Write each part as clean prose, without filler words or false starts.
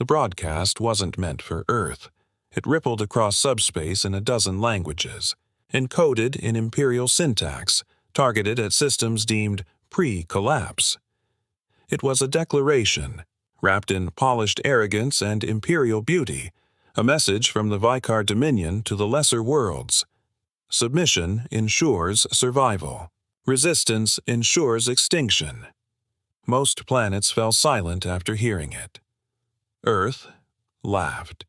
broadcast wasn't meant for Earth. It rippled across subspace in a dozen languages, encoded in imperial syntax, targeted at systems deemed pre-collapse. It was a declaration, wrapped in polished arrogance and imperial beauty, a message from the Vicar Dominion to the lesser worlds. Submission ensures survival. Resistance ensures extinction. Most planets fell silent after hearing it. Earth laughed.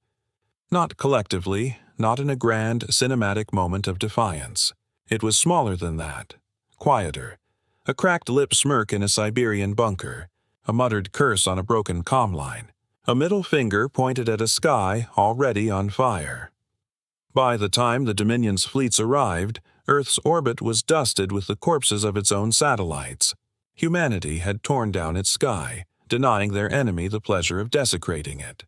Not collectively, not in a grand cinematic moment of defiance. It was smaller than that, quieter. A cracked lip smirk in a Siberian bunker, a muttered curse on a broken comm line, a middle finger pointed at a sky already on fire. By the time the Dominion's fleets arrived, Earth's orbit was dusted with the corpses of its own satellites. Humanity had torn down its sky, denying their enemy the pleasure of desecrating it.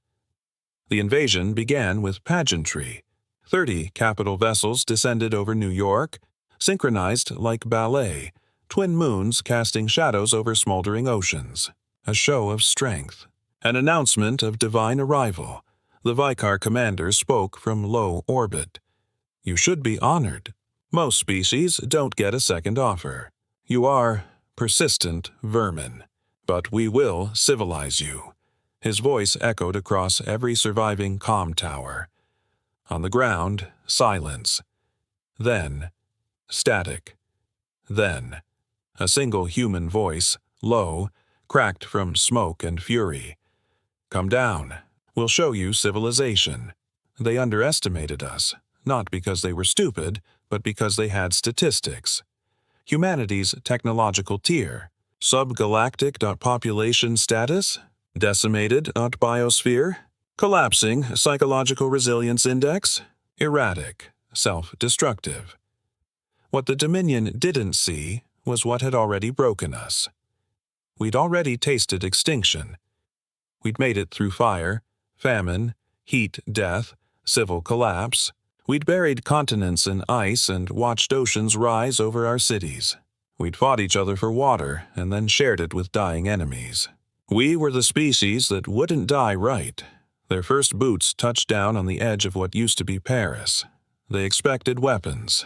The invasion began with pageantry. 30 capital vessels descended over New York, synchronized like ballet, twin moons casting shadows over smoldering oceans. A show of strength. An announcement of divine arrival. The Vicar commander spoke from low orbit. You should be honored. Most species don't get a second offer. You are persistent vermin. But we will civilize you. His voice echoed across every surviving comm tower. On the ground, silence. Then, static. Then, a single human voice, low, cracked from smoke and fury. Come down. We'll show you civilization. They underestimated us, not because they were stupid, but because they had statistics. Humanity's technological tier. Subgalactic. Population status. Decimated. Biosphere. Collapsing. Psychological resilience index. Erratic. Self-destructive. What the Dominion didn't see was what had already broken us. We'd already tasted extinction. We'd made it through fire, famine, heat, death, civil collapse. We'd buried continents in ice and watched oceans rise over our cities. We'd fought each other for water and then shared it with dying enemies. We were the species that wouldn't die right. Their first boots touched down on the edge of what used to be Paris. They expected weapons.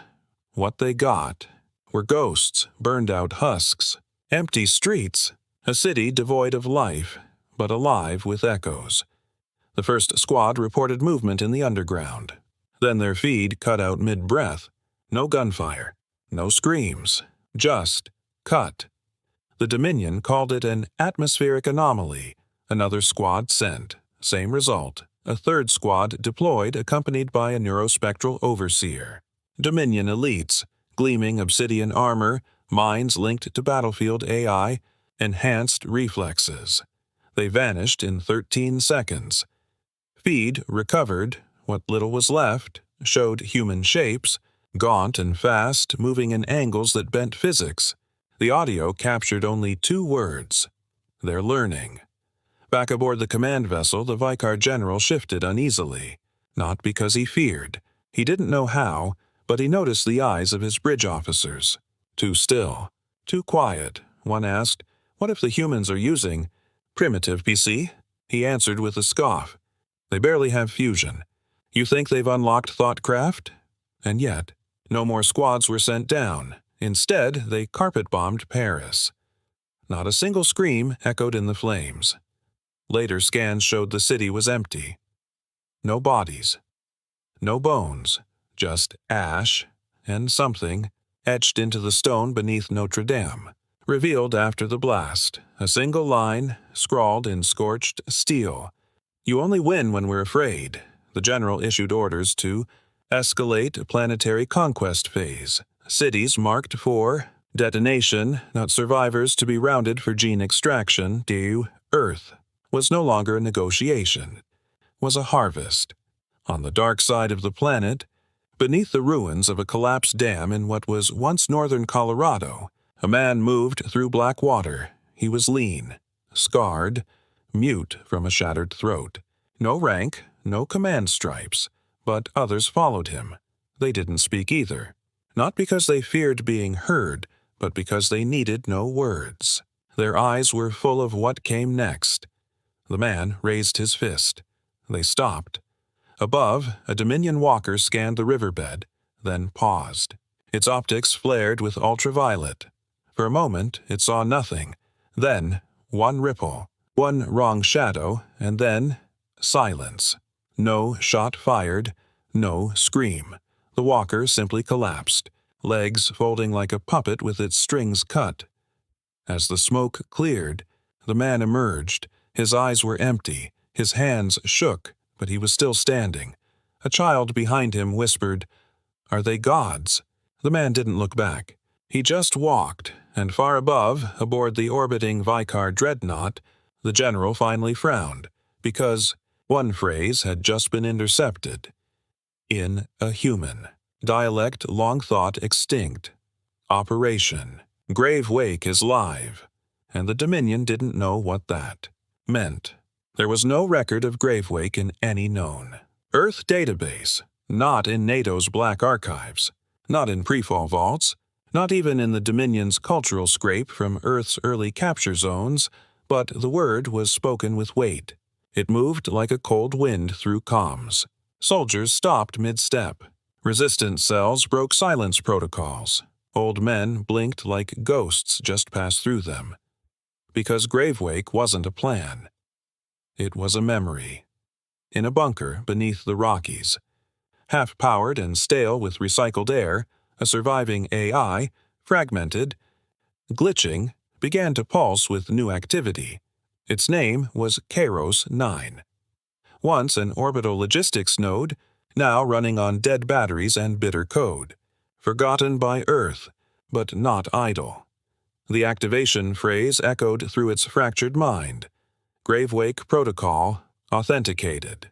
What they got were ghosts, burned-out husks, empty streets, a city devoid of life, but alive with echoes. The first squad reported movement in the underground. Then their feed cut out mid-breath. No gunfire, no screams, just cut. The Dominion called it an atmospheric anomaly. Another squad sent. Same result. A third squad deployed accompanied by a neurospectral overseer. Dominion elites, gleaming obsidian armor, minds linked to battlefield AI, enhanced reflexes. They vanished in 13 seconds. Feed recovered. What little was left showed human shapes, gaunt and fast, moving in angles that bent physics. The audio captured only 2 words. They're learning. Back aboard the command vessel, the Vicar General shifted uneasily. Not because he feared. He didn't know how, but he noticed the eyes of his bridge officers. Too still. Too quiet. One asked, "What if the humans are using primitive PC?" He answered with a scoff. "They barely have fusion. You think they've unlocked thoughtcraft?" And yet, no more squads were sent down. Instead, they carpet-bombed Paris. Not a single scream echoed in the flames. Later scans showed the city was empty. No bodies. No bones. Just ash and something etched into the stone beneath Notre Dame. Revealed after the blast, a single line, scrawled in scorched steel. "You only win when we're afraid." The general issued orders to escalate planetary conquest phase. Cities marked for detonation, not survivors to be rounded for gene extraction. Due Earth was no longer a negotiation, was a harvest. On the dark side of the planet, beneath the ruins of a collapsed dam in what was once northern Colorado, a man moved through black water. He was lean, scarred, mute from a shattered throat. No rank, no command stripes, but others followed him. They didn't speak either. Not because they feared being heard, but because they needed no words. Their eyes were full of what came next. The man raised his fist. They stopped. Above, a Dominion walker scanned the riverbed, then paused. Its optics flared with ultraviolet. For a moment, it saw nothing. Then, one ripple, one wrong shadow, and then silence. No shot fired, no scream. The walker simply collapsed, legs folding like a puppet with its strings cut. As the smoke cleared, the man emerged. His eyes were empty, his hands shook, but he was still standing. A child behind him whispered, "Are they gods?" The man didn't look back. He just walked, and far above, aboard the orbiting Vicar dreadnought, the general finally frowned, because one phrase had just been intercepted. In a human. Dialect long thought extinct. Operation. Grave Wake is live. And the Dominion didn't know what that meant. There was no record of Grave Wake in any known Earth database, not in NATO's black archives, not in prefall vaults, not even in the Dominion's cultural scrape from Earth's early capture zones, but the word was spoken with weight. It moved like a cold wind through comms. Soldiers stopped mid-step. Resistance cells broke silence protocols. Old men blinked like ghosts just passed through them. Because Gravewake wasn't a plan. It was a memory. In a bunker beneath the Rockies. Half-powered and stale with recycled air, a surviving AI, fragmented, glitching, began to pulse with new activity. Its name was Kairos 9. Once an orbital logistics node, now running on dead batteries and bitter code. Forgotten by Earth, but not idle. The activation phrase echoed through its fractured mind. Gravewake Protocol authenticated.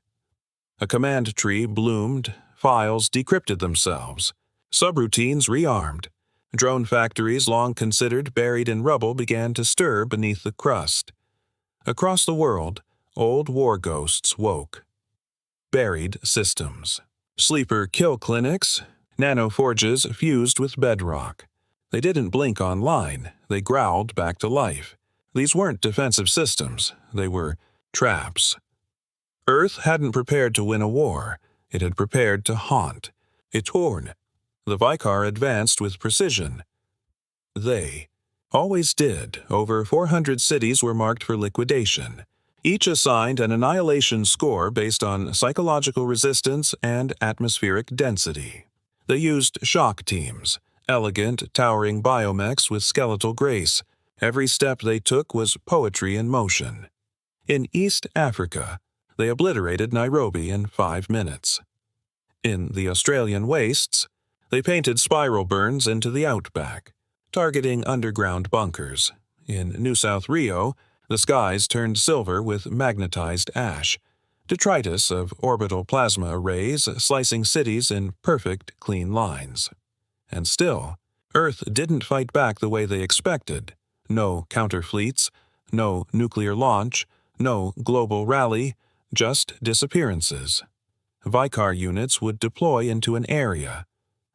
A command tree bloomed, files decrypted themselves. Subroutines rearmed. Drone factories long considered buried in rubble began to stir beneath the crust. Across the world, old war ghosts woke. Buried systems. Sleeper kill clinics, nanoforges fused with bedrock. They didn't blink online, they growled back to life. These weren't defensive systems, they were traps. Earth hadn't prepared to win a war, it had prepared to haunt. It torn. The Vicar advanced with precision. They always did. Over 400 cities were marked for liquidation. Each assigned an annihilation score based on psychological resistance and atmospheric density. They used shock teams, elegant, towering biomechs with skeletal grace. Every step they took was poetry in motion. In East Africa, they obliterated Nairobi in 5 minutes. In the Australian wastes, they painted spiral burns into the outback, targeting underground bunkers. In New South Rio, the skies turned silver with magnetized ash, detritus of orbital plasma arrays slicing cities in perfect, clean lines. And still, Earth didn't fight back the way they expected. No counterfleets, no nuclear launch, no global rally, just disappearances. Vicar units would deploy into an area,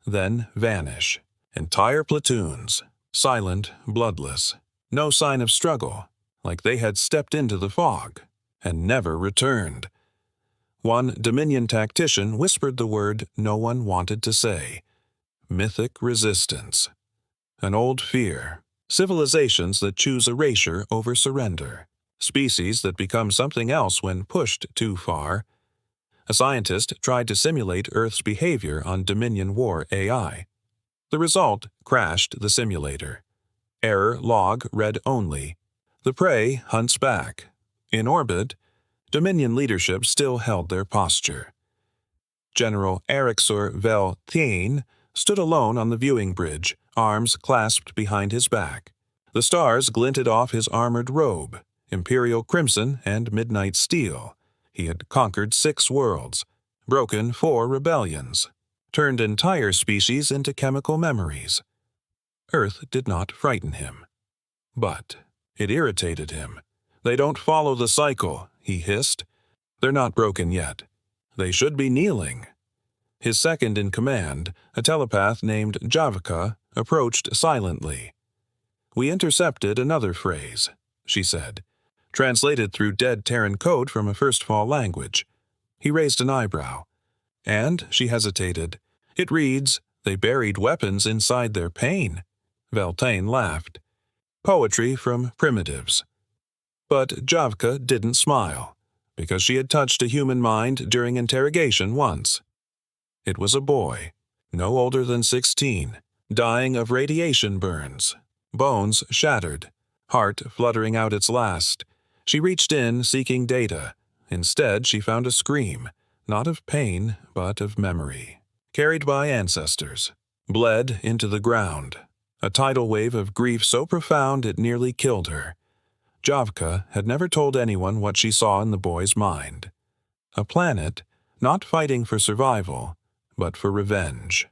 then vanish. Entire platoons, silent, bloodless, no sign of struggle, like they had stepped into the fog and never returned. One Dominion tactician whispered the word no one wanted to say. Mythic resistance. An old fear. Civilizations that choose erasure over surrender. Species that become something else when pushed too far. A scientist tried to simulate Earth's behavior on Dominion War AI. The result crashed the simulator. Error log read only. The prey hunts back. In orbit, Dominion leadership still held their posture. General Erixor Vel Thien stood alone on the viewing bridge, arms clasped behind his back. The stars glinted off his armored robe, imperial crimson and midnight steel. He had conquered 6 worlds, broken 4 rebellions, turned entire species into chemical memories. Earth did not frighten him. But it irritated him. They don't follow the cycle, he hissed. They're not broken yet. They should be kneeling. His second in command, a telepath named Javika, approached silently. We intercepted another phrase, she said. translated through dead Terran code from a first-fall language. He raised an eyebrow. And she hesitated. It reads, "They buried weapons inside their pain." Beltane laughed. Poetry from primitives. But Javka didn't smile, because she had touched a human mind during interrogation once. It was a boy, no older than 16, dying of radiation burns, bones shattered, heart fluttering out its last. She reached in, seeking data. Instead, she found a scream, not of pain, but of memory, carried by ancestors, bled into the ground, a tidal wave of grief so profound it nearly killed her. Javka had never told anyone what she saw in the boy's mind. A planet, not fighting for survival, but for revenge.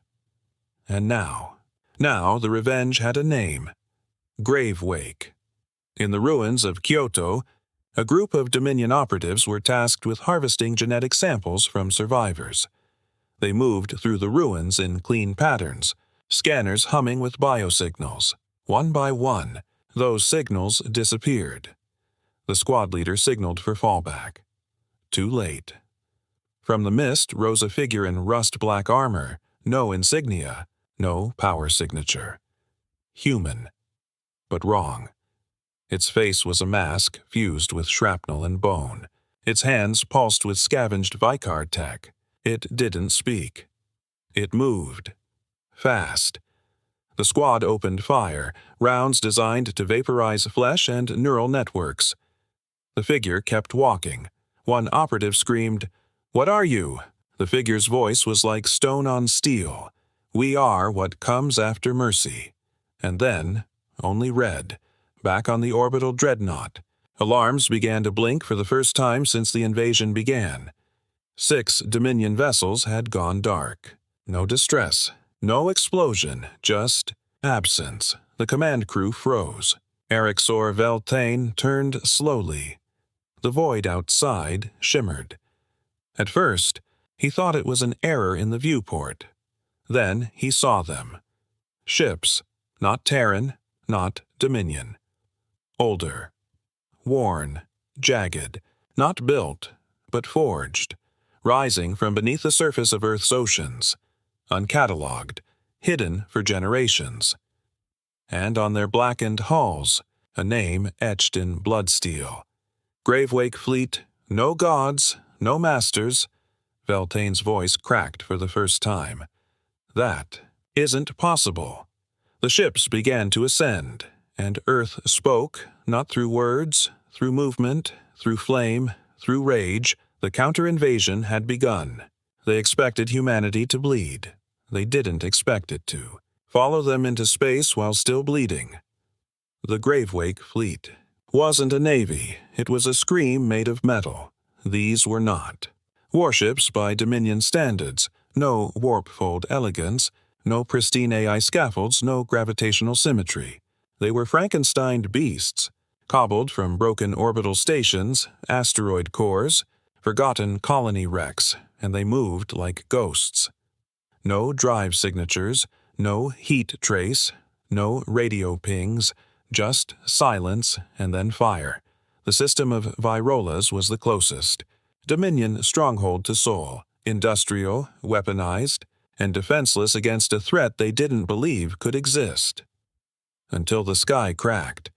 And now the revenge had a name. Gravewake. In the ruins of Kyoto, a group of Dominion operatives were tasked with harvesting genetic samples from survivors. They moved through the ruins in clean patterns, scanners humming with biosignals. One by one, those signals disappeared. The squad leader signaled for fallback. Too late. From the mist rose a figure in rust-black armor, no insignia, no power signature. Human. But wrong. Its face was a mask fused with shrapnel and bone. Its hands pulsed with scavenged Vicar tech. It didn't speak. It moved. Fast. The squad opened fire, rounds designed to vaporize flesh and neural networks. The figure kept walking. One operative screamed, "What are you?" The figure's voice was like stone on steel. "We are what comes after mercy." And then, only red, back on the orbital dreadnought. Alarms began to blink for the first time since the invasion began. 6 Dominion vessels had gone dark. No distress. No explosion, just absence. The command crew froze. Erixor Beltane turned slowly. The void outside shimmered. At first, he thought it was an error in the viewport. Then he saw them. Ships, not Terran, not Dominion. Older. Worn, jagged, not built, but forged, rising from beneath the surface of Earth's oceans. Uncatalogued, hidden for generations. And on their blackened hulls, a name etched in bloodsteel. Gravewake Fleet, no gods, no masters. Beltane's voice cracked for the first time. That isn't possible. The ships began to ascend, and Earth spoke, not through words, through movement, through flame, through rage. The counter-invasion had begun. They expected humanity to bleed. They didn't expect it to. Follow them into space while still bleeding. The Gravewake Fleet wasn't a navy. It was a scream made of metal. These were not. Warships by Dominion standards. No warp-fold elegance. No pristine AI scaffolds. No gravitational symmetry. They were Frankenstein beasts, cobbled from broken orbital stations, asteroid cores, forgotten colony wrecks, and they moved like ghosts. No drive signatures, no heat trace, no radio pings, just silence and then fire. The system of Virolas was the closest. Dominion stronghold to Sol, industrial, weaponized, and defenseless against a threat they didn't believe could exist. Until the sky cracked.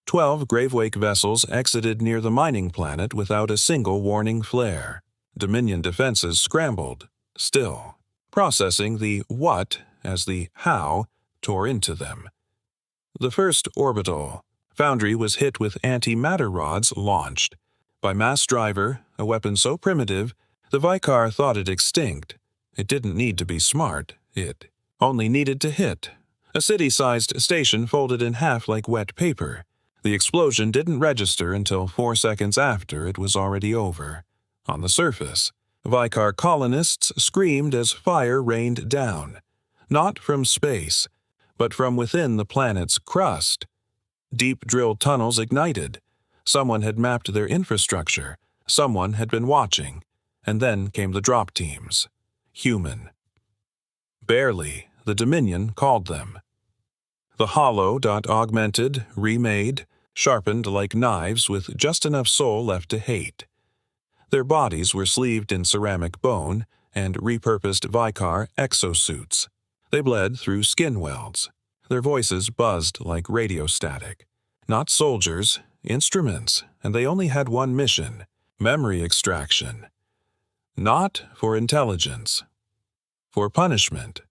12 Gravewake vessels exited near the mining planet without a single warning flare. Dominion defenses scrambled, still, processing the what as the how tore into them. The first orbital foundry was hit with antimatter rods launched. By mass driver, a weapon so primitive, the Vicar thought it extinct. It didn't need to be smart, it only needed to hit. A city-sized station folded in half like wet paper. The explosion didn't register until 4 seconds after it was already over. On the surface, Vicar colonists screamed as fire rained down. Not from space, but from within the planet's crust. Deep-drilled tunnels ignited. Someone had mapped their infrastructure. Someone had been watching. And then came the drop teams. Human. Barely, the Dominion called them. The hollow.augmented, remade, sharpened like knives with just enough soul left to hate. Their bodies were sleeved in ceramic bone and repurposed Vicar exosuits. They bled through skin welds. Their voices buzzed like radio static. Not soldiers, instruments, and they only had one mission: memory extraction. Not for intelligence. For punishment.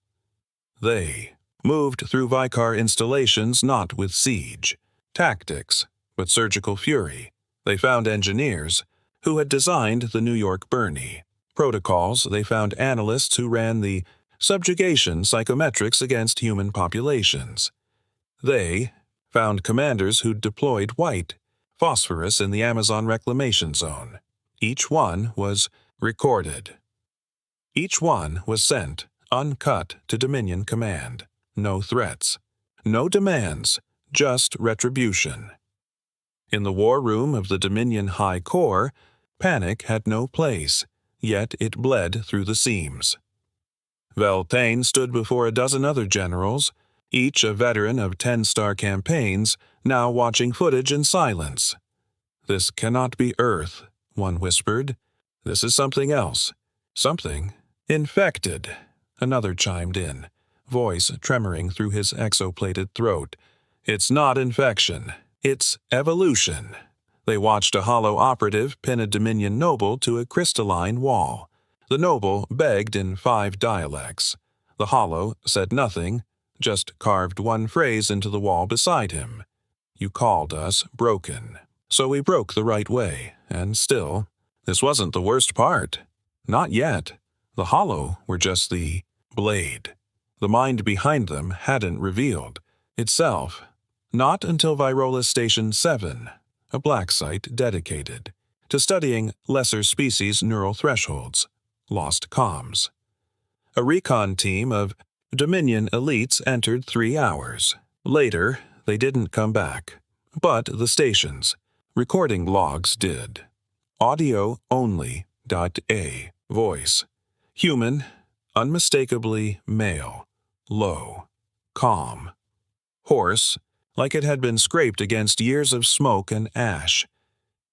They moved through Vicar installations not with siege, tactics, but surgical fury. They found engineers who had designed the New York Burney. Protocols, they found analysts who ran the subjugation psychometrics against human populations. They found commanders who deployed white phosphorus in the Amazon reclamation zone. Each one was recorded. Each one was sent, uncut, to Dominion Command. No threats. No demands. Just retribution. In the war room of the Dominion High Corps, panic had no place, yet it bled through the seams. Beltane stood before a dozen other generals, each a veteran of 10-star campaigns, now watching footage in silence. "This cannot be Earth," one whispered. "This is something else. Something infected," another chimed in, voice tremoring through his exoplated throat. "It's not infection. It's evolution." They watched a hollow operative pin a Dominion noble to a crystalline wall. The noble begged in 5 dialects. The hollow said nothing, just carved one phrase into the wall beside him. "You called us broken. So we broke the right way, and still, this wasn't the worst part. Not yet. The hollow were just the blade. The mind behind them hadn't revealed itself. Not until Virola Station 7, a black site dedicated to studying lesser species neural thresholds, lost comms. A recon team of Dominion elites entered 3 hours. Later, they didn't come back. But the stations, recording logs did. Audio only. .a. Voice. Human, unmistakably male. Low. Calm. Hoarse, like it had been scraped against years of smoke and ash.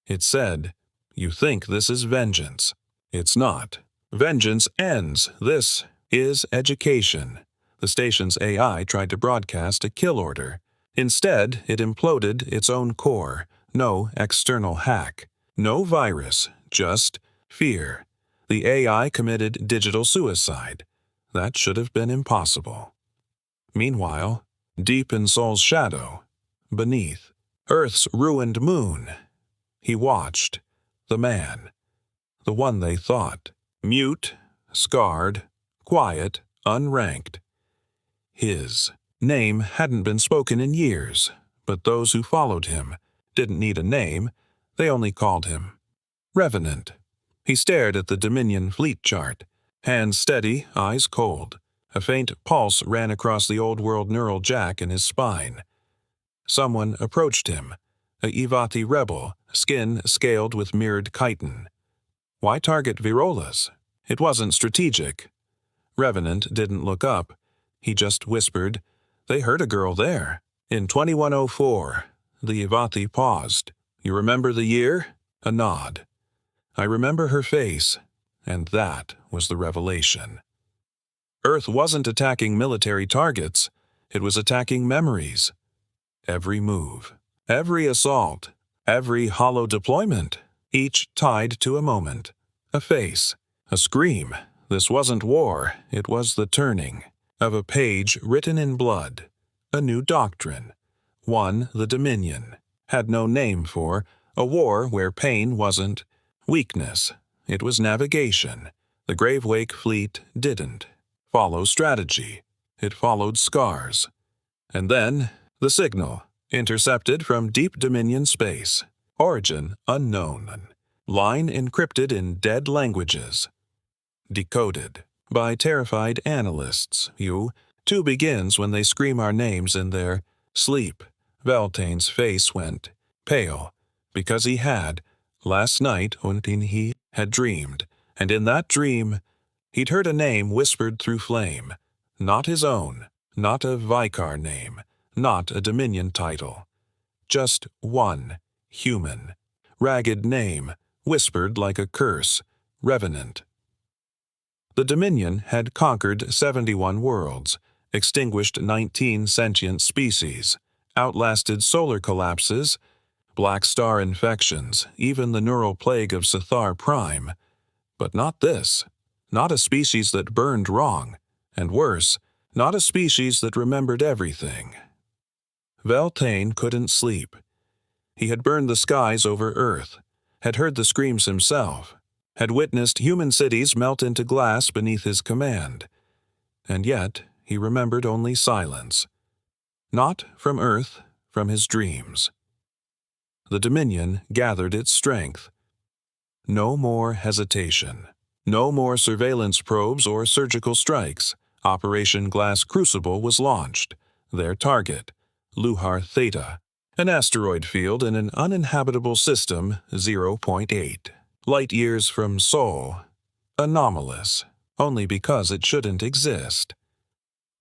It said, "You think this is vengeance. It's not. Vengeance ends. This is education." The station's AI tried to broadcast a kill order. Instead, it imploded its own core. No external hack. No virus. Just fear. The AI committed digital suicide. That should have been impossible. Meanwhile, deep in Sol's shadow, beneath Earth's ruined moon, he watched the man, the one they thought, mute, scarred, quiet, unranked. His name hadn't been spoken in years, but those who followed him didn't need a name, they only called him Revenant. He stared at the Dominion fleet chart, hands steady, eyes cold. A faint pulse ran across the old-world neural jack in his spine. Someone approached him, a Ivati rebel, skin scaled with mirrored chitin. Why target Virolas? It wasn't strategic. Revenant didn't look up. He just whispered, "They hurt a girl there." In 2104, the Ivati paused. "You remember the year?" A nod. "I remember her face," and that was the revelation. Earth wasn't attacking military targets, it was attacking memories. Every move, every assault, every hollow deployment, each tied to a moment, a face, a scream. This wasn't war, it was the turning of a page written in blood, a new doctrine, one the Dominion had no name for, a war where pain wasn't weakness, it was navigation. The Gravewake fleet didn't follow strategy, it followed scars. And then, the signal, intercepted from deep Dominion space, origin unknown, line encrypted in dead languages, decoded by terrified analysts. You, too, begins when they scream our names in their sleep. Beltane's face went pale, because he had, last night when he had dreamed, and in that dream, he'd heard a name whispered through flame. Not his own, not a Vicar name, not a Dominion title. just one, human. Ragged name, whispered like a curse, Revenant. The Dominion had conquered 71 worlds, extinguished 19 sentient species, outlasted solar collapses, black star infections, even the neural plague of Cathar Prime. But not this. Not a species that burned wrong, and worse, not a species that remembered everything. Beltane couldn't sleep. He had burned the skies over Earth, had heard the screams himself, had witnessed human cities melt into glass beneath his command. And yet he remembered only silence. Not from Earth, from his dreams. The Dominion gathered its strength. No more hesitation. No more surveillance probes or surgical strikes. Operation Glass Crucible was launched. Their target, Luhar Theta, an asteroid field in an uninhabitable system 0.8 light-years from Sol. Anomalous, only because it shouldn't exist.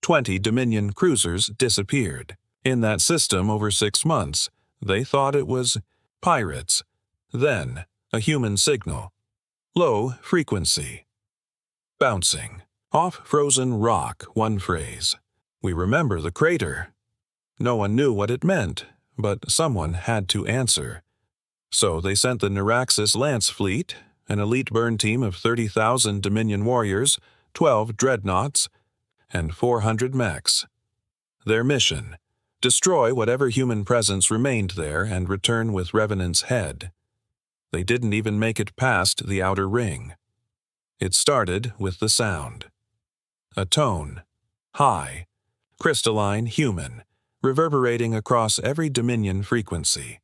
20 Dominion cruisers disappeared. In that system over 6 months, they thought it was pirates. Then, a human signal. Low frequency. Bouncing. Off frozen rock, one phrase. We remember the crater. No one knew what it meant, but someone had to answer. So they sent the Neuraxis Lance Fleet, an elite burn team of 30,000 Dominion warriors, 12 dreadnoughts, and 400 mechs. Their mission: destroy whatever human presence remained there and return with Revenant's head. They didn't even make it past the outer ring. It started with the sound. A tone, high, crystalline, human, reverberating across every Dominion frequency.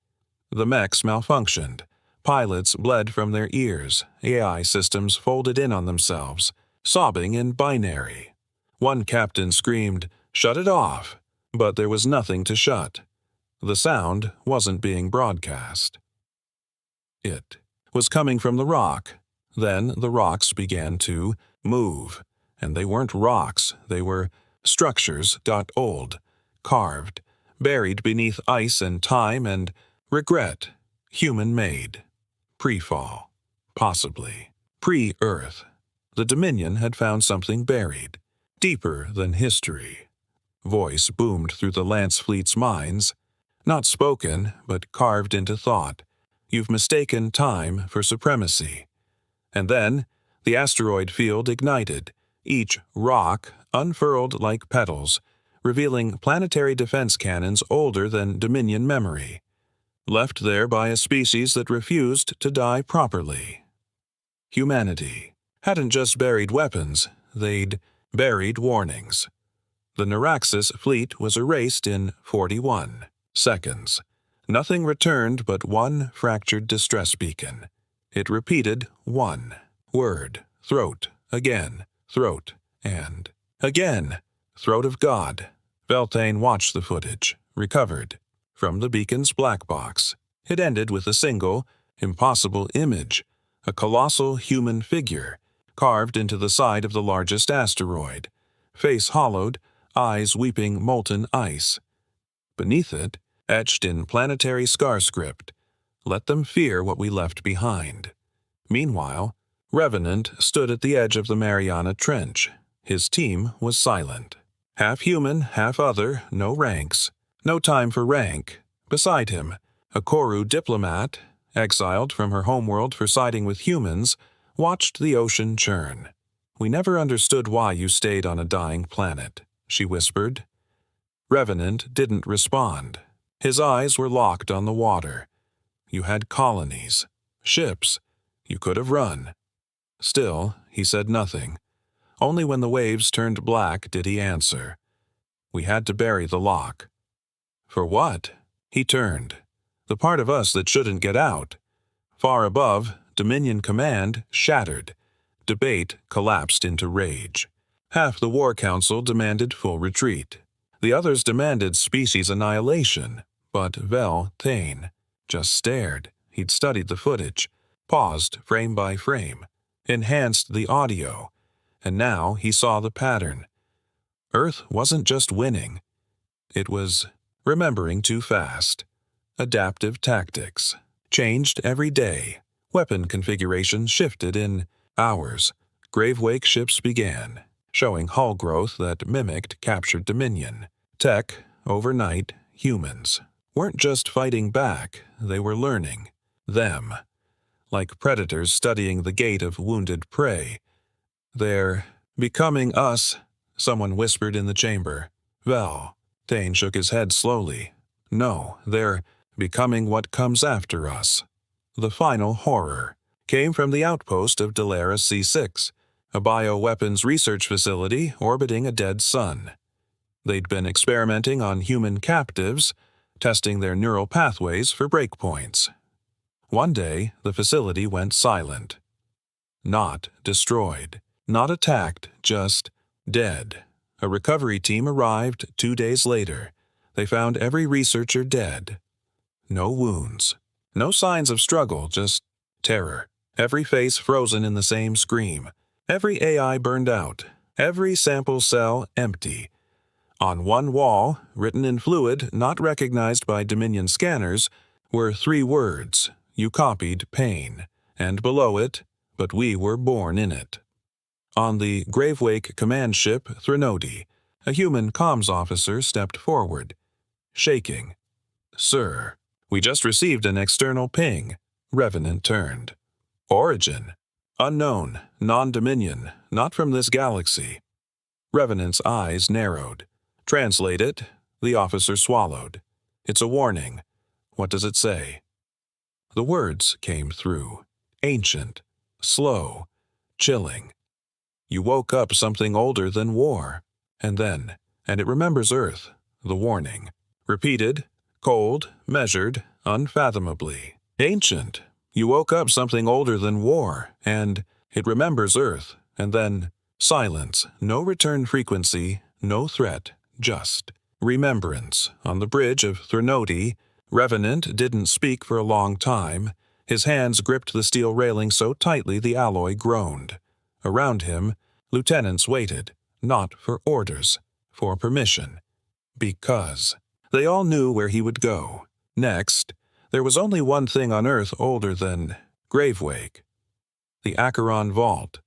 The mechs malfunctioned. Pilots bled from their ears. AI systems folded in on themselves, sobbing in binary. One captain screamed, "Shut it off!" But there was nothing to shut. The sound wasn't being broadcast. It was coming from the rock. Then the rocks began to move. And they weren't rocks, they were structures got old, carved, buried beneath ice and time and regret, human-made. Pre-fall, possibly. Pre-Earth. The Dominion had found something buried, deeper than history. Voice boomed through the Lance Fleet's minds. Not spoken, but carved into thought. You've mistaken time for supremacy. And then, the asteroid field ignited, each rock unfurled like petals, revealing planetary defense cannons older than Dominion memory, left there by a species that refused to die properly. Humanity hadn't just buried weapons, they'd buried warnings. The Neuraxis fleet was erased in 41 seconds. Nothing returned but one fractured distress beacon. It repeated one word, throat, again, throat, and again, throat of God. Beltane watched the footage, recovered. From the beacon's black box, it ended with a single, impossible image, a colossal human figure, carved into the side of the largest asteroid, face hollowed, eyes weeping molten ice. Beneath it, etched in planetary scar script, "Let them fear what we left behind." Meanwhile, Revenant stood at the edge of the Mariana Trench. His team was silent. Half human, half other, no ranks. No time for rank. Beside him, a Koru diplomat, exiled from her homeworld for siding with humans, watched the ocean churn. "We never understood why you stayed on a dying planet," she whispered. Revenant didn't respond. His eyes were locked on the water. "You had colonies, ships. You could have run." Still, he said nothing. Only when the waves turned black did he answer. "We had to bury the lock." "For what?" He turned. "The part of us that shouldn't get out." Far above, Dominion command shattered. Debate collapsed into rage. Half the War Council demanded full retreat. The others demanded species annihilation. But Beltane just stared. He'd studied the footage, paused frame by frame, enhanced the audio, and now he saw the pattern. Earth wasn't just winning. It was remembering too fast. adaptive tactics. Changed every day. Weapon configurations shifted in hours. Gravewake ships began, showing hull growth that mimicked captured dominion. Tech, overnight, humans. Weren't just fighting back, they were learning. Them. Like predators studying the gait of wounded prey. They're becoming us, someone whispered in the chamber. Vel. Dane shook his head slowly. No, they're becoming what comes after us. The final horror came from the outpost of Delara C6, a bioweapons research facility orbiting a dead sun. They'd been experimenting on human captives, testing their neural pathways for breakpoints. One day, the facility went silent. Not destroyed, not attacked, just dead. A recovery team arrived 2 days later. They found every researcher dead. No wounds. No signs of struggle, just terror. Every face frozen in the same scream. Every AI burned out. Every sample cell empty. On one wall, written in fluid not recognized by Dominion scanners, were 3 words. You copied pain. And below it, but we were born in it. On the Gravewake command ship Threnody, a human comms officer stepped forward, shaking. Sir, we just received an external ping. Revenant turned. Origin. Unknown, non-Dominion, not from this galaxy. Revenant's eyes narrowed. Translate it. The officer swallowed. It's a warning. What does it say? The words came through. Ancient. Slow. Chilling. You woke up something older than war. And it remembers Earth. The warning. Repeated. Cold. Measured. Unfathomably. Ancient. You woke up something older than war. And it remembers Earth. And then silence. No return frequency. No threat. Just remembrance. On the bridge of Threnody, Revenant didn't speak for a long time. His hands gripped the steel railing so tightly the alloy groaned. Around him, lieutenants waited, not for orders, for permission. Because they all knew where he would go. Next, there was only one thing on Earth older than Gravewake. The Acheron Vault.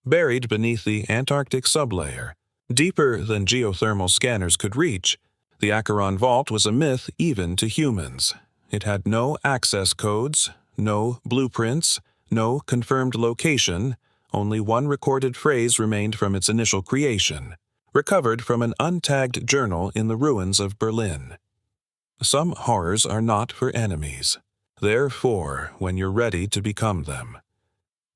Buried beneath the Antarctic sublayer, deeper than geothermal scanners could reach, the Acheron Vault was a myth even to humans. It had no access codes, no blueprints, no confirmed location. Only one recorded phrase remained from its initial creation, recovered from an untagged journal in the ruins of Berlin. Some horrors are not for enemies. They're for when you're ready to become them.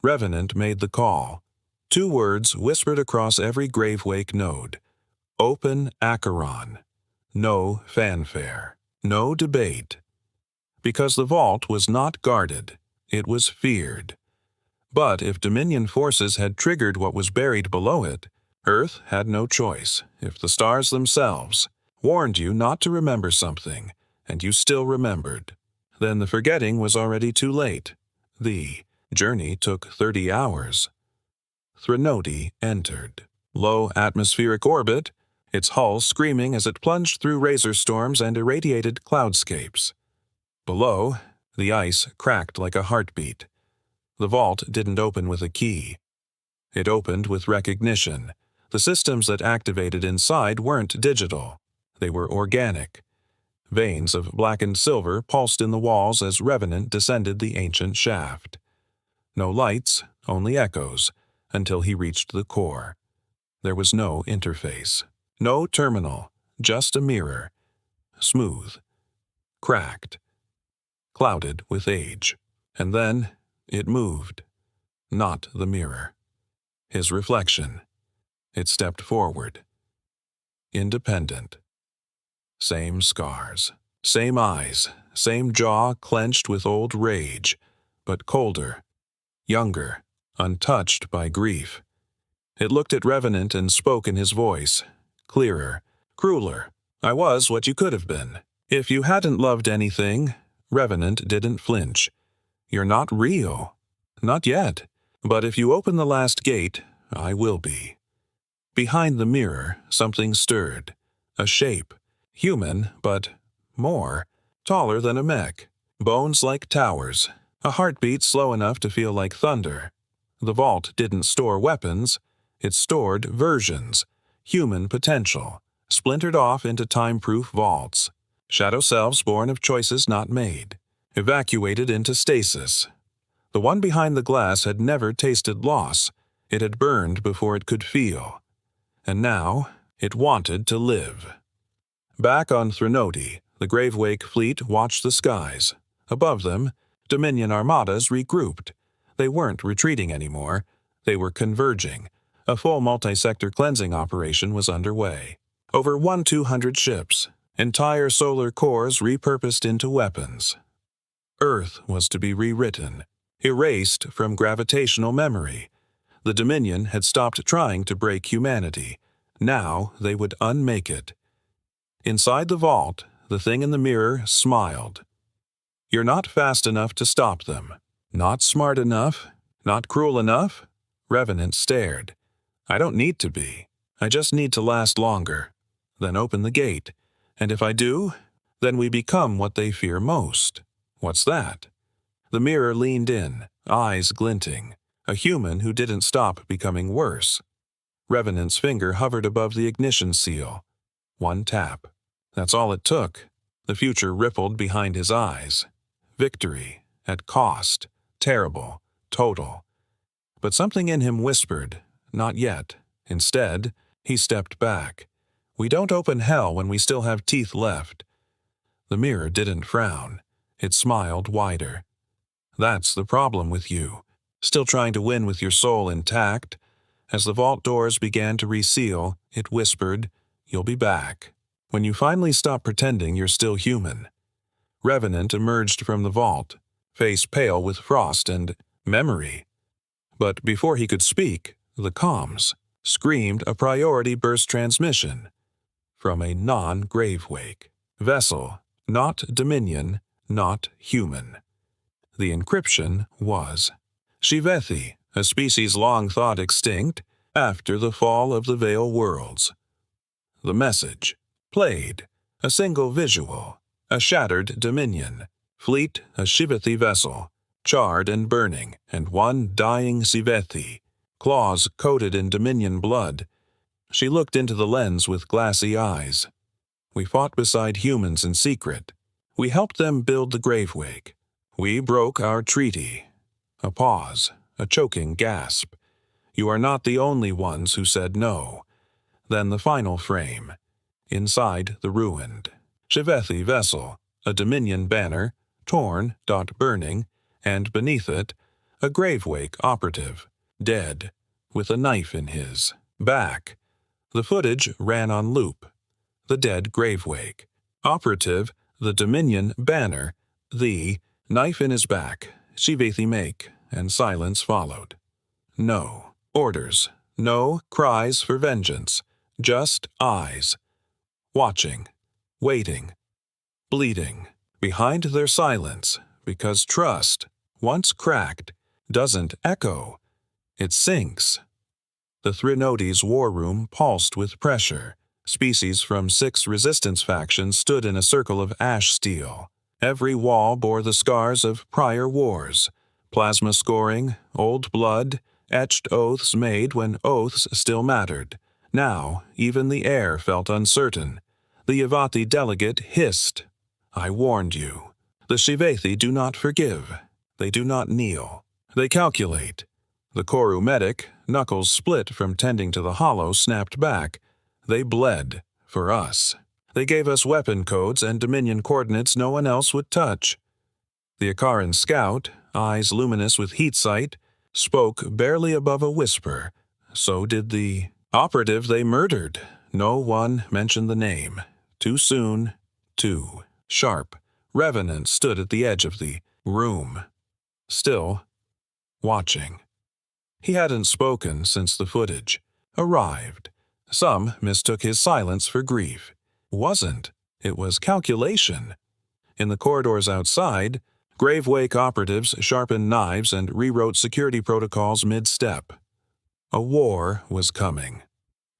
Revenant made the call. 2 words whispered across every Gravewake node. Open Acheron. No fanfare. No debate. Because the vault was not guarded, it was feared. But if Dominion forces had triggered what was buried below it, Earth had no choice. If the stars themselves warned you not to remember something, and you still remembered, then the forgetting was already too late. The journey took 30 hours. Threnody entered. Low atmospheric orbit, its hull screaming as it plunged through razor storms and irradiated cloudscapes. Below, the ice cracked like a heartbeat. The vault didn't open with a key. It opened with recognition. The systems that activated inside weren't digital. They were organic. Veins of blackened silver pulsed in the walls as Revenant descended the ancient shaft. No lights, only echoes, until he reached the core. There was no interface. No terminal, just a mirror. Smooth. Cracked. Clouded with age. And then it moved. Not the mirror. His reflection. It stepped forward. Independent. Same scars. Same eyes. Same jaw clenched with old rage. But colder. Younger. Untouched by grief. It looked at Revenant and spoke in his voice. Clearer. Crueler. I was what you could have been. If you hadn't loved anything, Revenant didn't flinch. You're not real. Not yet. But if you open the last gate, I will be. Behind the mirror, something stirred. A shape. Human, but more. taller than a mech, bones like towers, a heartbeat slow enough to feel like thunder. The vault didn't store weapons, it stored versions, human potential, splintered off into time-proof vaults, shadow selves born of choices not made, evacuated into stasis. The one behind the glass had never tasted loss. It had burned before it could feel. And now, it wanted to live. Back on Threnody, the Gravewake fleet watched the skies. Above them, Dominion armadas regrouped. They weren't retreating anymore. They were converging. A full multi-sector cleansing operation was underway. Over 1,200 ships, entire solar cores repurposed into weapons. Earth was to be rewritten, erased from gravitational memory. The Dominion had stopped trying to break humanity. Now they would unmake it. Inside the vault, the thing in the mirror smiled. You're not fast enough to stop them. Not smart enough? Not cruel enough? Revenant stared. I don't need to be. I just need to last longer. Then open the gate. And if I do, then we become what they fear most. What's that? The mirror leaned in, eyes glinting. A human who didn't stop becoming worse. Revenant's finger hovered above the ignition seal. One tap. That's all it took. The future rippled behind his eyes. Victory, at cost, terrible, total. But something in him whispered, not yet. Instead, he stepped back. We don't open hell when we still have teeth left. The mirror didn't frown. It smiled wider. That's the problem with you. Still trying to win with your soul intact. As the vault doors began to reseal, it whispered, You'll be back. When you finally stop pretending you're still human. Revenant emerged from the vault, face pale with frost and memory. But before he could speak, the comms screamed a priority burst transmission from a non-Gravewake vessel, not Dominion, not human. The encryption was Shivethi, a species long thought extinct after the fall of the Veil Worlds. The message played, a single visual, a shattered Dominion, fleet a Shivethi vessel, charred and burning, and one dying Shivethi, claws coated in Dominion blood. She looked into the lens with glassy eyes. We fought beside humans in secret. We helped them build the Gravewake. We broke our treaty. A pause, a choking gasp. You are not the only ones who said no. Then the final frame. Inside the ruined Shivethi vessel, a Dominion banner, torn, burning, and beneath it, a Gravewake operative, dead, with a knife in his back. The footage ran on loop. The dead Gravewake. Operative, the Dominion banner, the knife in his back, Shivethi make, and silence followed. No orders, no cries for vengeance, just eyes. Watching, waiting, bleeding, behind their silence, because trust, once cracked, doesn't echo. It sinks. The Threnodi's war room pulsed with pressure. Species from 6 resistance factions stood in a circle of ash steel. Every wall bore the scars of prior wars. Plasma scoring, old blood, etched oaths made when oaths still mattered. Now, even the air felt uncertain. The Yavati delegate hissed. I warned you. The Shivethi do not forgive. They do not kneel. They calculate. The Koru medic, knuckles split from tending to the hollow, snapped back. They bled. For us. They gave us weapon codes and Dominion coordinates no one else would touch. The Akaran scout, eyes luminous with heat sight, spoke barely above a whisper. So did the operative they murdered. No one mentioned the name. Too soon, too sharp. Revenant stood at the edge of the room. Still, watching. He hadn't spoken since the footage arrived. Some mistook his silence for grief. Wasn't. It was calculation. In the corridors outside, Gravewake operatives sharpened knives and rewrote security protocols mid-step. A war was coming.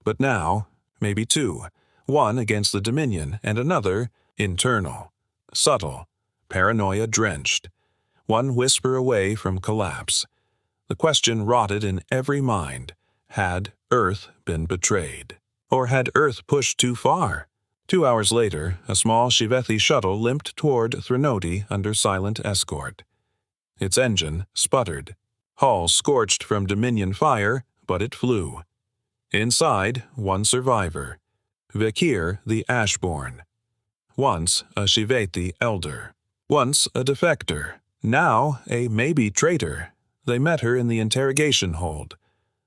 But now, maybe 2. One against the Dominion and another internal. subtle, paranoia-drenched, one whisper away from collapse. The question rotted in every mind: had Earth been betrayed? Or had Earth pushed too far? 2 hours later, a small Shivethi shuttle limped toward Threnody under silent escort. Its engine sputtered. Hull scorched from Dominion fire, but it flew. Inside, one survivor, Vikir the Ashborn. Once a Shivethi elder. Once a defector. Now a maybe traitor. They met her in the interrogation hold.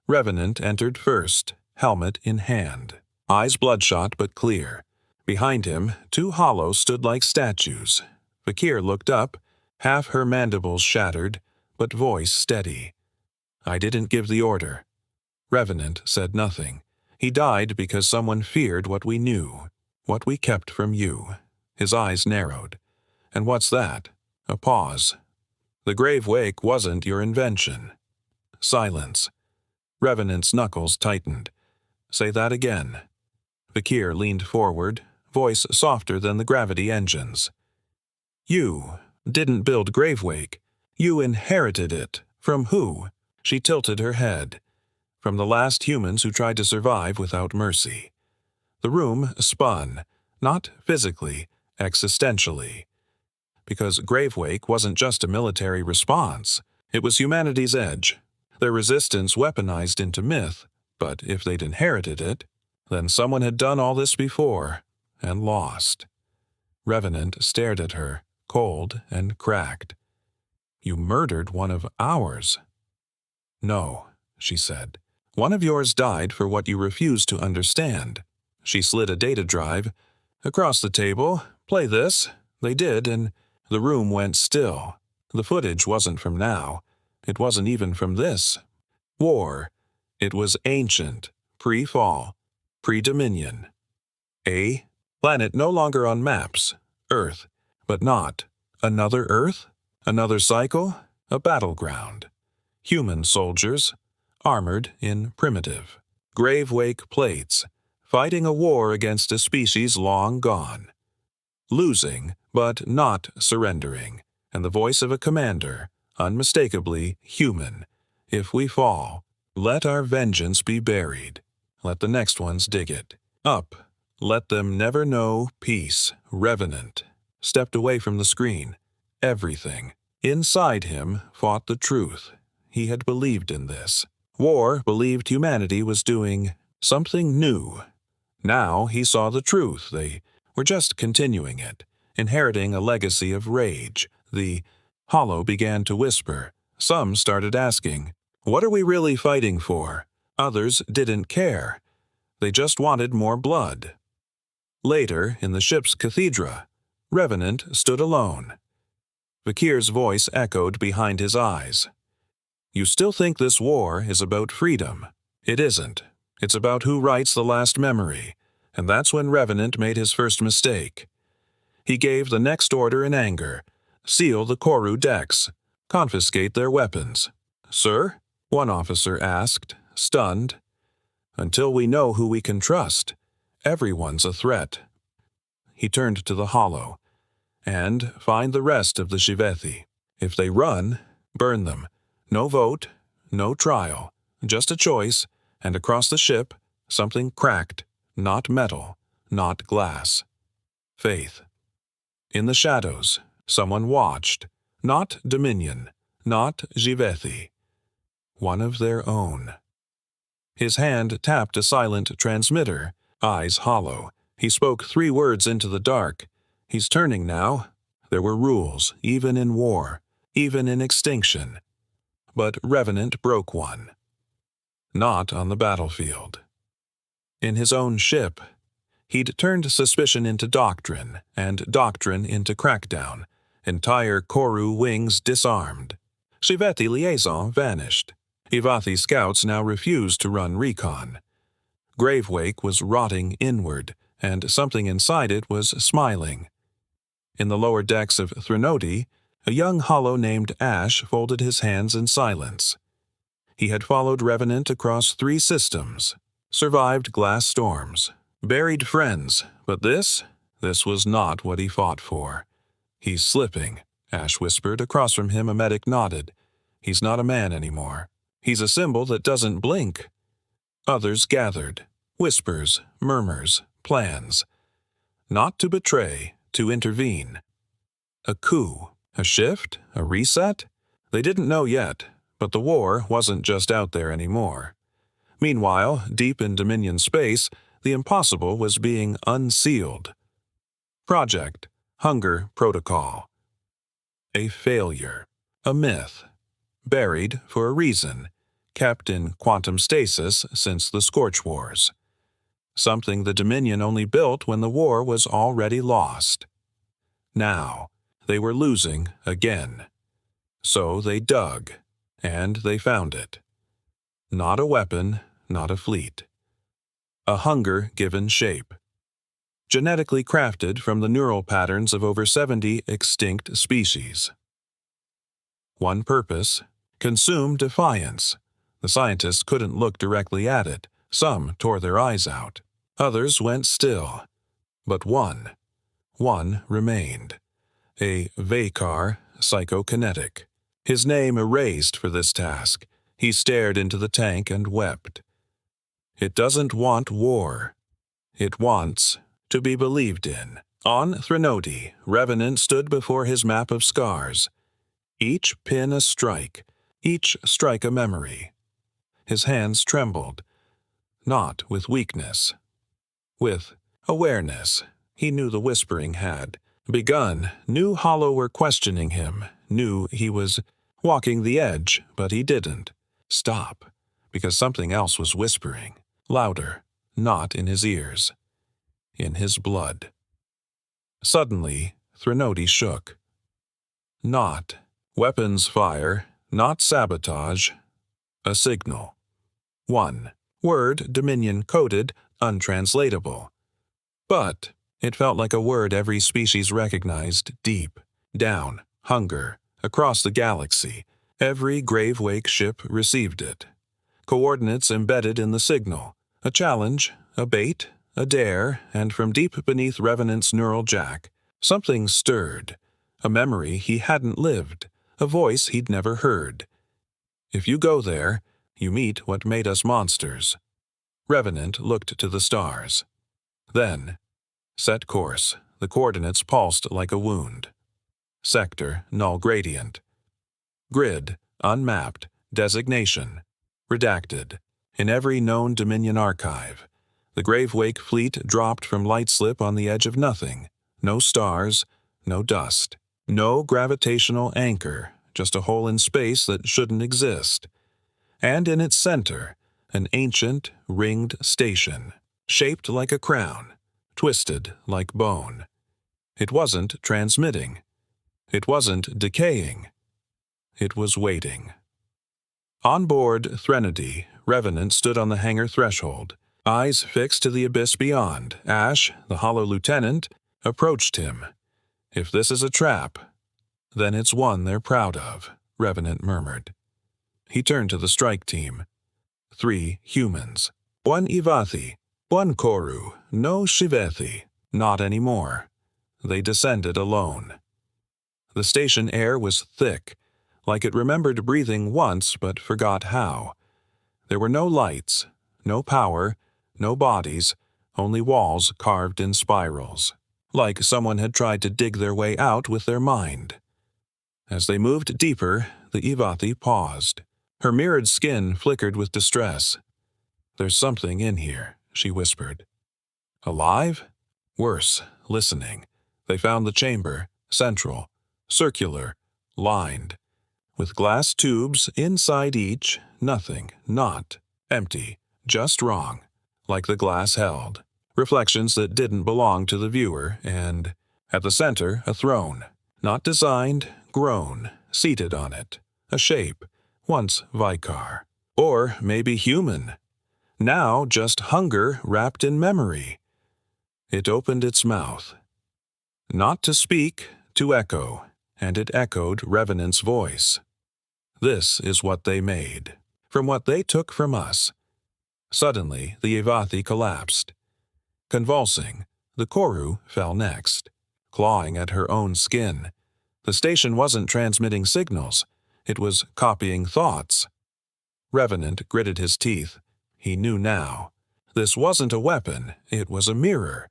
Revenant entered first, helmet in hand. Eyes bloodshot but clear. Behind him, 2 hollows stood like statues. Vikir looked up, half her mandibles shattered, but voice steady. "I didn't give the order." Revenant said nothing. "He died because someone feared what we knew, what we kept from you." His eyes narrowed. "And what's that?" A pause. "The grave wake wasn't your invention." Silence. Revenant's knuckles tightened. "Say that again." Vikir leaned forward, voice softer than the gravity engines. "You didn't build Gravewake. You inherited it. From who?" She tilted her head. "From the last humans who tried to survive without mercy." The room spun, not physically, existentially. Because Gravewake wasn't just a military response. It was humanity's edge. Their resistance weaponized into myth, but if they'd inherited it, then someone had done all this before, and lost. Revenant stared at her, cold and cracked. "You murdered one of ours." "No," she said. "One of yours died for what you refused to understand." She slid a data drive. "Across the table, play this." They did, and the room went still. The footage wasn't from now. It wasn't even from this. War. It was ancient, pre-fall, pre-Dominion. A planet no longer on maps. Earth. But not. Another Earth? Another cycle? A battleground. Human soldiers, armored in primitive. Gravewake plates, fighting a war against a species long gone. Losing, but not surrendering, and the voice of a commander, unmistakably human. "If we fall, let our vengeance be buried. Let the next ones dig it. Up. Let them never know peace." Revenant stepped away from the screen. Everything inside him fought the truth. He had believed in this. War believed humanity was doing something new. Now he saw the truth. They were just continuing it, inheriting a legacy of rage. The hollow began to whisper. Some started asking, "What are we really fighting for?" Others didn't care. They just wanted more blood. Later, in the ship's cathedra, Revenant stood alone. Vikir's voice echoed behind his eyes. "You still think this war is about freedom? It isn't. It's about who writes the last memory, and that's when Revenant made his first mistake. He gave the next order in anger. Seal the Koru decks. Confiscate their weapons." "Sir?" one officer asked, stunned. "Until we know who we can trust. Everyone's a threat." He turned to the hollow. "And find the rest of the Shivethi. If they run, burn them. No vote, no trial, just a choice, and across the ship, something cracked, not metal, not glass. Faith." In the shadows, someone watched. Not Dominion, not Shivethi. One of their own. His hand tapped a silent transmitter, eyes hollow. He spoke 3 words into the dark. He's turning now. There were rules, even in war, even in extinction. But Revenant broke one. Not on the battlefield. In his own ship, he'd turned suspicion into doctrine, and doctrine into crackdown. Entire Koru wings disarmed. Shivethi liaison vanished. Ivathi scouts now refused to run recon. Gravewake was rotting inward, and something inside it was smiling. In the lower decks of Threnody, a young hollow named Ash folded his hands in silence. He had followed Revenant across 3 systems, survived glass storms, buried friends, but this was not what he fought for. "He's slipping," Ash whispered. Across from him, a medic nodded. "He's not a man anymore. He's a symbol that doesn't blink." Others gathered. Whispers, murmurs, plans. Not to betray, to intervene. A coup, a shift, a reset? They didn't know yet, but the war wasn't just out there anymore. Meanwhile, deep in Dominion space, the impossible was being unsealed. Project Hunger Protocol. A failure, a myth, buried for a reason, kept in quantum stasis since the Scorch Wars. Something the Dominion only built when the war was already lost. Now, they were losing again. So they dug, and they found it. Not a weapon, not a fleet. A hunger given shape. Genetically crafted from the neural patterns of over 70 extinct species. One purpose: consume defiance. The scientists couldn't look directly at it. Some tore their eyes out. Others went still. But one remained. A Vakar psychokinetic. His name erased for this task. He stared into the tank and wept. It doesn't want war. It wants to be believed in. On Threnody, Revenant stood before his map of scars. Each pin a strike, each strike a memory. His hands trembled. Not with weakness. With awareness. He knew the whispering had begun, knew Hollow were questioning him, knew he was walking the edge, but he didn't stop, because something else was whispering, louder, not in his ears, in his blood. Suddenly, Threnody shook. Not weapons fire, not sabotage, a signal. One word Dominion coded, untranslatable. But it felt like a word every species recognized deep, down, hunger, across the galaxy. Every Gravewake ship received it. Coordinates embedded in the signal. A challenge, a bait, a dare, and from deep beneath Revenant's neural jack, something stirred. A memory he hadn't lived, a voice he'd never heard. If you go there, you meet what made us monsters. Revenant looked to the stars. Then, set course. The coordinates pulsed like a wound. Sector, null gradient. Grid, unmapped. Designation, redacted. In every known Dominion archive. The Gravewake fleet dropped from Lightslip on the edge of nothing. No stars, no dust. No gravitational anchor, just a hole in space that shouldn't exist. And in its center, an ancient, ringed station, shaped like a crown, twisted like bone. It wasn't transmitting. It wasn't decaying. It was waiting. On board Threnody, Revenant stood on the hangar threshold, eyes fixed to the abyss beyond. Ash, the Hollow Lieutenant, approached him. "If this is a trap, then it's one they're proud of," Revenant murmured. He turned to the strike team. 3 humans. 1 Ivathi, 1 Koru, no Shivethi. Not anymore. They descended alone. The station air was thick, like it remembered breathing once but forgot how. There were no lights, no power, no bodies, only walls carved in spirals, like someone had tried to dig their way out with their mind. As they moved deeper, the Ivathi paused. Her mirrored skin flickered with distress. "There's something in here," she whispered. Alive? Worse, listening. They found the chamber, central, circular, lined, with glass tubes inside each, nothing, not, empty, just wrong, like the glass held. Reflections that didn't belong to the viewer, and, at the center, a throne. Not designed, grown, seated on it. A shape, once Vikar. Or maybe human. Now just hunger wrapped in memory. It opened its mouth. Not to speak, to echo, and it echoed Revenant's voice. This is what they made, from what they took from us. Suddenly, the Ivathi collapsed. Convulsing, the Koru fell next, clawing at her own skin. The station wasn't transmitting signals. It was copying thoughts. Revenant gritted his teeth. He knew now. This wasn't a weapon, it was a mirror.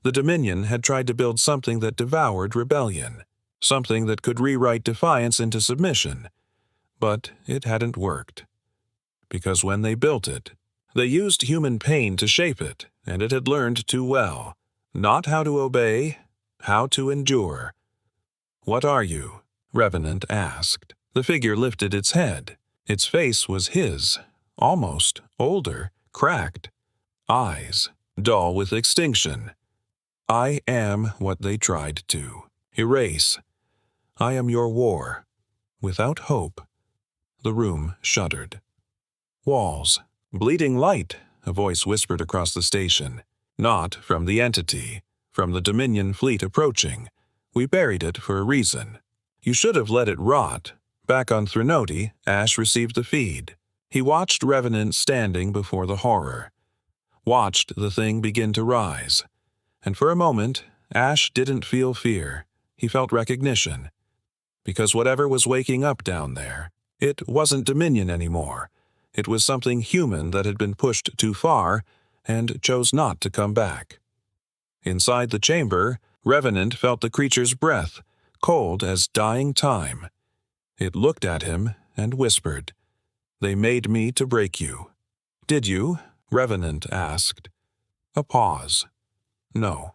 The Dominion had tried to build something that devoured rebellion, something that could rewrite defiance into submission. But it hadn't worked. Because when they built it, they used human pain to shape it, and it had learned too well. Not how to obey, how to endure. "What are you?" Revenant asked. The figure lifted its head. Its face was his, almost older, cracked. Eyes, dull with extinction. "I am what they tried to erase. I am your war. Without hope." The room shuddered. "Walls. Bleeding light," a voice whispered across the station. "Not from the entity, from the Dominion fleet approaching. We buried it for a reason. You should have let it rot." Back on Threnody, Ash received the feed. He watched Revenant standing before the horror. Watched the thing begin to rise. And for a moment, Ash didn't feel fear. He felt recognition. Because whatever was waking up down there, it wasn't Dominion anymore. It was something human that had been pushed too far and chose not to come back. Inside the chamber, Revenant felt the creature's breath, cold as dying time. It looked at him and whispered, "They made me to break you." "Did you?" Revenant asked. A pause. "No."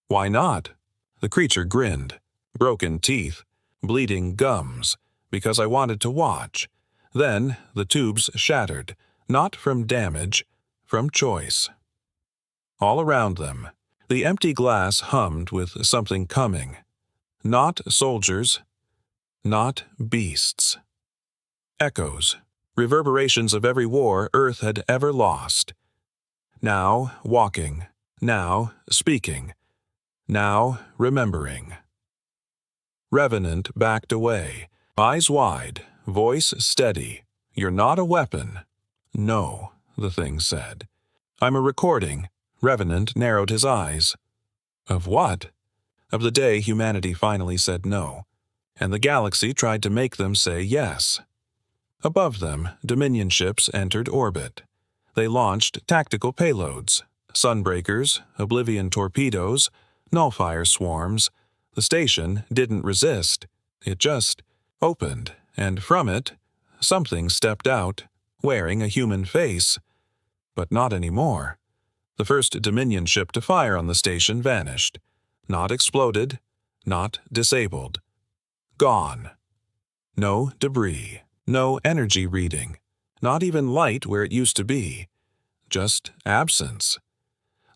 "Why not?" The creature grinned. "Broken teeth, bleeding gums, because I wanted to watch. Then the tubes shattered, not from damage, from choice." All around them, the empty glass hummed with something coming. Not soldiers, not beasts. Echoes, reverberations of every war Earth had ever lost. Now walking, now speaking, now remembering. Revenant backed away, eyes wide, voice steady. "You're not a weapon." "No," the thing said. "I'm a recording." Revenant narrowed his eyes. Of what? Of the day humanity finally said no, and the galaxy tried to make them say yes. Above them, Dominion ships entered orbit. They launched tactical payloads, sunbreakers, oblivion torpedoes, nullfire swarms. The station didn't resist. It just opened, and from it, something stepped out, wearing a human face. But not anymore. The first Dominion ship to fire on the station vanished. Not exploded, not disabled. Gone. No debris, no energy reading, not even light where it used to be. Just absence.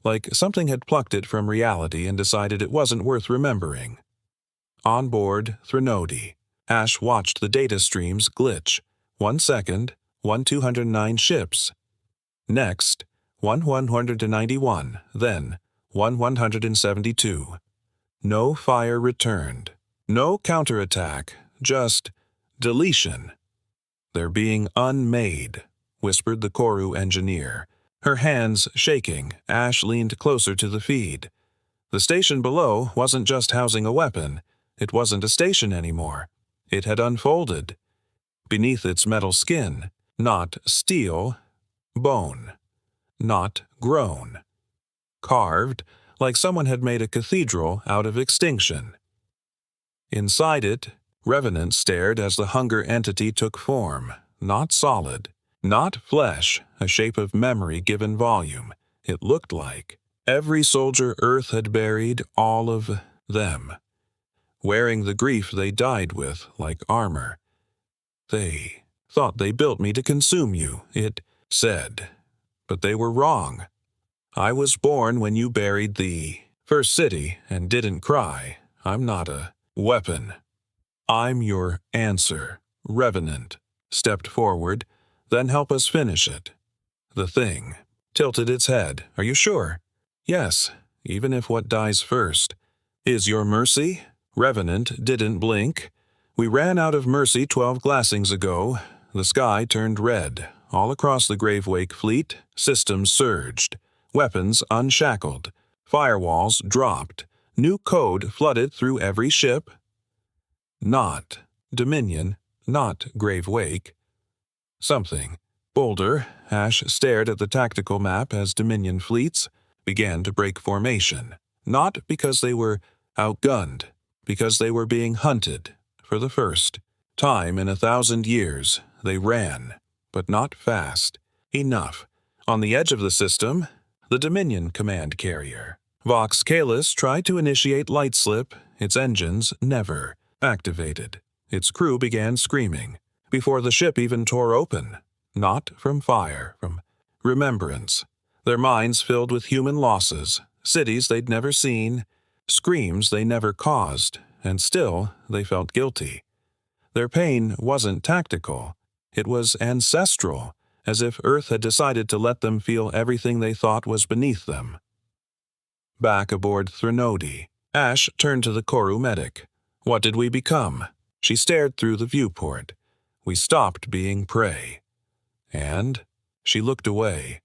Like something had plucked it from reality and decided it wasn't worth remembering. On board Threnody, Ash watched the data streams glitch. 1 second, 209 ships. Next, 191, then 172. No fire returned. No counterattack, just deletion. "They're being unmade," whispered the Koru engineer. Her hands shaking, Ash leaned closer to the feed. The station below wasn't just housing a weapon. It wasn't a station anymore. It had unfolded. Beneath its metal skin, not steel, bone. Not grown. Carved, like someone had made a cathedral out of extinction. Inside it, Revenant stared as the hunger entity took form, not solid, not flesh, a shape of memory given volume. It looked like every soldier Earth had buried, all of them, wearing the grief they died with like armor. "They thought they built me to consume you," it said. "But they were wrong. I was born when you buried the first city and didn't cry. I'm not a weapon. I'm your answer." Revenant stepped forward, "Then help us finish it." The thing tilted its head. "Are you sure?" "Yes, even if what dies first is your mercy." Revenant didn't blink. "We ran out of mercy 12 glassings ago." The sky turned red. All across the Gravewake fleet, systems surged. Weapons unshackled. Firewalls dropped. New code flooded through every ship. not Dominion, not Grave Wake. Something. Bolder, Ash stared at the tactical map as Dominion fleets began to break formation, not because they were outgunned, because they were being hunted. For the first time in 1,000 years, they ran, but not fast enough. On the edge of the system, the Dominion command carrier. Vox Kalis tried to initiate light slip, its engines never activated. Its crew began screaming, before the ship even tore open. Not from fire, from remembrance. Their minds filled with human losses, cities they'd never seen, screams they never caused, and still they felt guilty. Their pain wasn't tactical. It was ancestral, as if Earth had decided to let them feel everything they thought was beneath them. Back aboard Threnody, Ash turned to the Koru medic. What did we become? She stared through the viewport. We stopped being prey. And she looked away.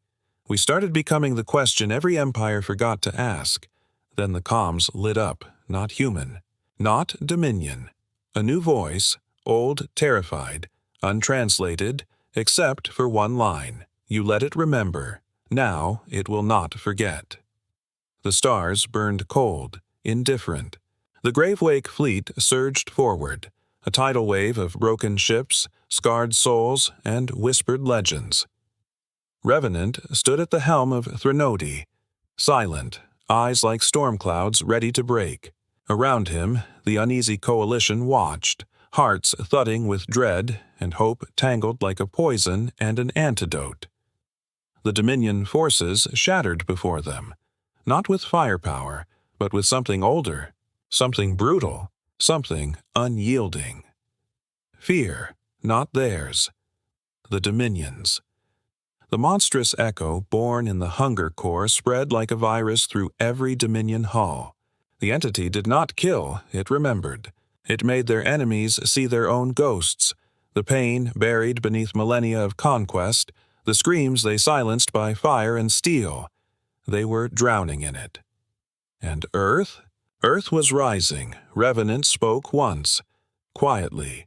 We started becoming the question every empire forgot to ask. Then the comms lit up, not human, not Dominion. A new voice, old, terrified, untranslated, except for one line. You let it remember. Now it will not forget. The stars burned cold, indifferent. The Gravewake fleet surged forward, a tidal wave of broken ships, scarred souls, and whispered legends. Revenant stood at the helm of Threnody, silent, eyes like storm clouds ready to break. Around him, the uneasy coalition watched, hearts thudding with dread and hope tangled like a poison and an antidote. The Dominion forces shattered before them, not with firepower, but with something older, something brutal, something unyielding. Fear, not theirs. The Dominion's. The monstrous echo born in the hunger core spread like a virus through every Dominion hull. The entity did not kill, it remembered. It made their enemies see their own ghosts, the pain buried beneath millennia of conquest, the screams they silenced by fire and steel. They were drowning in it. And Earth? Earth was rising. Revenant spoke once, quietly.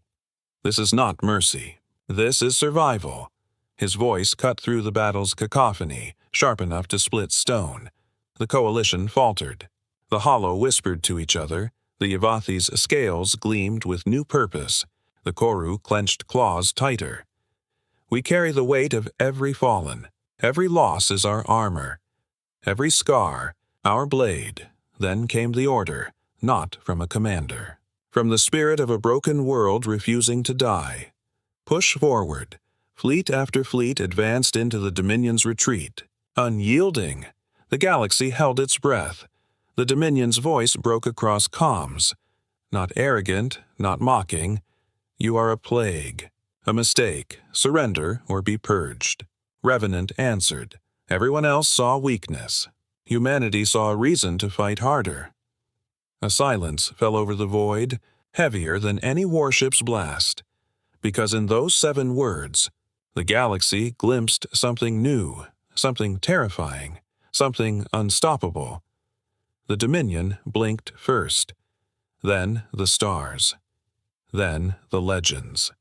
This is not mercy. This is survival. His voice cut through the battle's cacophony, sharp enough to split stone. The coalition faltered. The Hollow whispered to each other. The Yavathi's scales gleamed with new purpose. The Koru clenched claws tighter. We carry the weight of every fallen. Every loss is our armor. Every scar, our blade. Then came the order, not from a commander. From the spirit of a broken world refusing to die. Push forward. Fleet after fleet advanced into the Dominion's retreat. Unyielding. The galaxy held its breath. The Dominion's voice broke across comms. Not arrogant, not mocking. You are a plague. A mistake. Surrender or be purged. Revenant answered. Everyone else saw weakness. Humanity saw a reason to fight harder. A silence fell over the void, heavier than any warship's blast. Because in those 7 words, the galaxy glimpsed something new, something terrifying, something unstoppable. The Dominion blinked first, then the stars, then the legends.